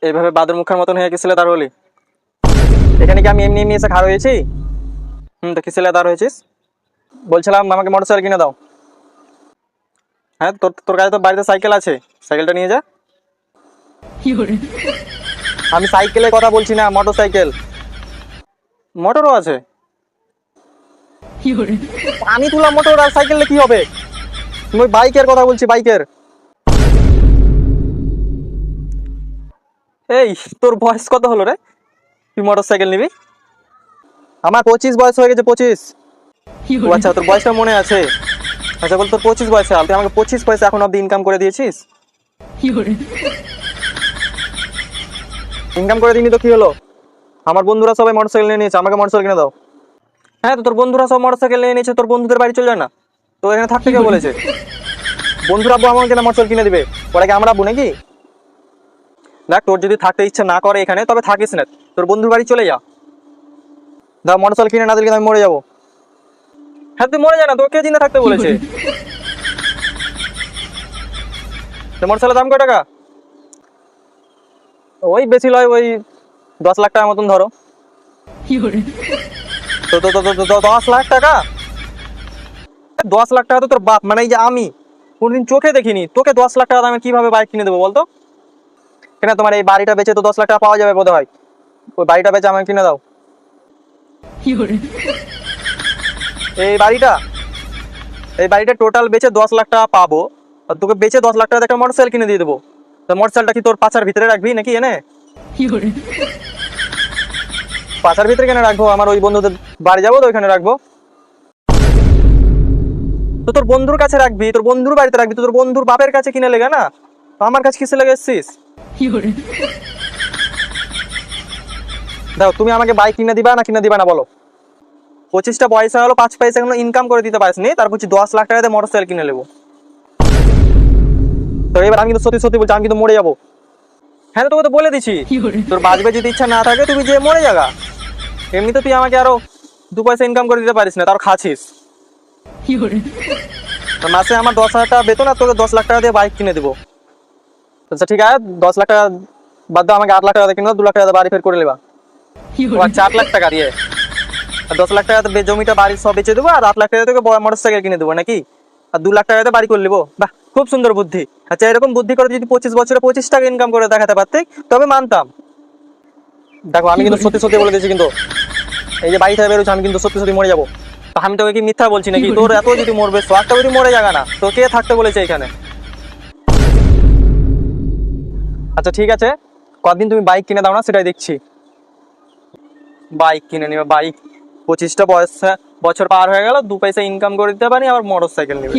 এইভাবে বাদর মুখার মতন হয়ে গেছিলে তার হলি? এখানে কি আমি এমনি এমনি এসে খাড়া হয়েছি? তো কি ছেলে দাঁড় হয়েছিস? বলছিলাম আমাকে মোটর সাইকেল কিনে দাও। হ্যাঁ, তোর তোর কাছে তো বাড়িতে সাইকেল আছে, সাইকেলটা নিয়ে যা। আমি সাইকেলের কথা বলছি না, মোটর সাইকেল। মোটরও আছে? আমি তুলা মোটর আর সাইকেলে কি হবে? তুমি বাইকের কথা বলছি, বাইকের। এই, তোর বয়স কত হলো রে, তুই মোটর সাইকেল নিবি? আমার 25 বয়স হয়ে গেছে, 25। ও আচ্ছা, তোর বয়সটা মনে আছে। আচ্ছা বল, তোর 25 বয়সে তুই আমাকে 25 পয়সা এখন অব্দি ইনকাম করে দিয়েছিস? ইনকাম করে দিনি তো কি হলো? আমার বন্ধুরা সবাই মোটরসাইকেল নিয়ে নিয়েছে, আমাকে মোটরসাইকেল কিনে দাও। হ্যাঁ, তো তোর বন্ধুরা সব মোটরসাইকেল নিয়ে নিয়েছে, তোর বন্ধুদের বাড়ি চলে যায় না? তো এখানে থাকতে কে বলেছে? বন্ধুরা আব্বু আমাকে না মোটরসাইকেল কিনে দিবে, ওরা কি আমরা আব্বু নাকি? দেখ, তোর যদি থাকতে ইচ্ছা না করে এখানে, তবে থাকিস না, তোর বন্ধুর বাড়ি চলে যা। দাও, মোটরসাইকেল কিনে না দিলে আমি মরে যাবো। হ্যাঁ, তুই মরে যা না, তোকে জিন্দা থাকতে বলেছে। মোটরসাইকেলের দাম কত টাকা? ওই বেশি লয়, ওই 10 লাখ টাকার মতন ধরো। তো তো তো তো তো 10 লাখ টাকা? 10 লাখ টাকা তো তোর বাপ, মানে এই যে আমি কোনদিন চোখে দেখিনি, তোকে 10 লাখ টাকা দামে কিভাবে বাইক কিনে দেবো বলতো? কেন, তোমার এই বাড়িটা বেচে তো 10 লাখ টাকা পাওয়া যাবে বোধ হয়। ওই বাড়িটা বেচে আমাকে কিনে দাও। এই বাড়িটা টোটাল বেচে 10 লাখ টাকা পাবো, আর তোকে বেচে 10 লাখ টাকা একটা মোটরসাইকেল কিনে দিয়ে দেবো। তো মোটরসাইকেলটা কি তোর পাছার ভিতরে রাখবি নাকি এনে? পাছার ভিতরে কেন রাখবো? আমার ওই বন্ধুদের বাড়ি যাবো তো ওইখানে রাখবো। তো তোর বন্ধুর কাছে রাখবি, তোর বন্ধুর বাড়িতে রাখবি, তো তোর বন্ধুর বাপের কাছে কিনে লেগে না। তো আমার কাছে কিসে লেগে এসছিস? দেখো, তুমি আমাকে বাইক কিনে দিবা না বলো? 25টা পয়সা হলো, 5 পয়সা এখনো ইনকাম করে দিতে পারিস নি, তার বলছি 10 লাখ টাকাতে মোটরসাইকেল কিনে নেবো। তো এবার আমি কিন্তু সত্যি সত্যি বলছি, আমি কিন্তু মরে যাবো। হ্যাঁ, তোকে তো বলে দিছি, তোর বাঁচবে যদি ইচ্ছা না থাকে তুমি যে মরে যাগা। এমনিতে তুই আমাকে আরো 2 পয়সা ইনকাম করে দিতে পারিস না, তার খাচ্ছিস। তো মাসে আমার 10,000 টাকা বেতন, আর তোকে 10 লাখ টাকা দিয়ে বাইক কিনে দেবো। আচ্ছা ঠিক আছে, 10 লাখ টাকা বাদ দাও, আমাকে 8 লাখ টাকা দিয়ে কিনে দাও, 2 লাখ টাকা বাড়ি ফের করে নেবা। 4 লাখ টাকা দিয়ে, আর 10 লাখ টাকাতে জমিটা বাড়ি সব বেচে দেবো, আর 8 লাখ টাকা তোকে মোটর সাইকেল কিনে দেবো নাকি? আর 2 লাখ টাকাতে বাড়ি করে নেবো। বাহ, খুব সুন্দর বুদ্ধি। আচ্ছা, এরকম বুদ্ধি করে যদি 25 বছরে 25 টাকা ইনকাম করে দেখাতে পারতে, তবে মানতাম। দেখো, আমি কিন্তু সত্যি সত্যি বলে দিয়েছি, কিন্তু এই যে বাড়ি থেকে বেরোচ্ছি, আমি কিন্তু সত্যি সত্যি মরে যাবো। আমি তোকে কি মিথ্যা বলছি নাকি? তোর এত যদি মরবে, একটা যদি মরে যাগা না, তো কে থাকতে বলেছে এখানে? আচ্ছা ঠিক আছে, কতদিন তুমি বাইক কিনে দাও না, সেটাই দেখছি। বাইক কিনে নিবে, বাইক? 25টা বছর পার হয়ে গেল, 2 পয়সা ইনকাম করে দিতে পারি, আবার মোটর সাইকেল নিবে?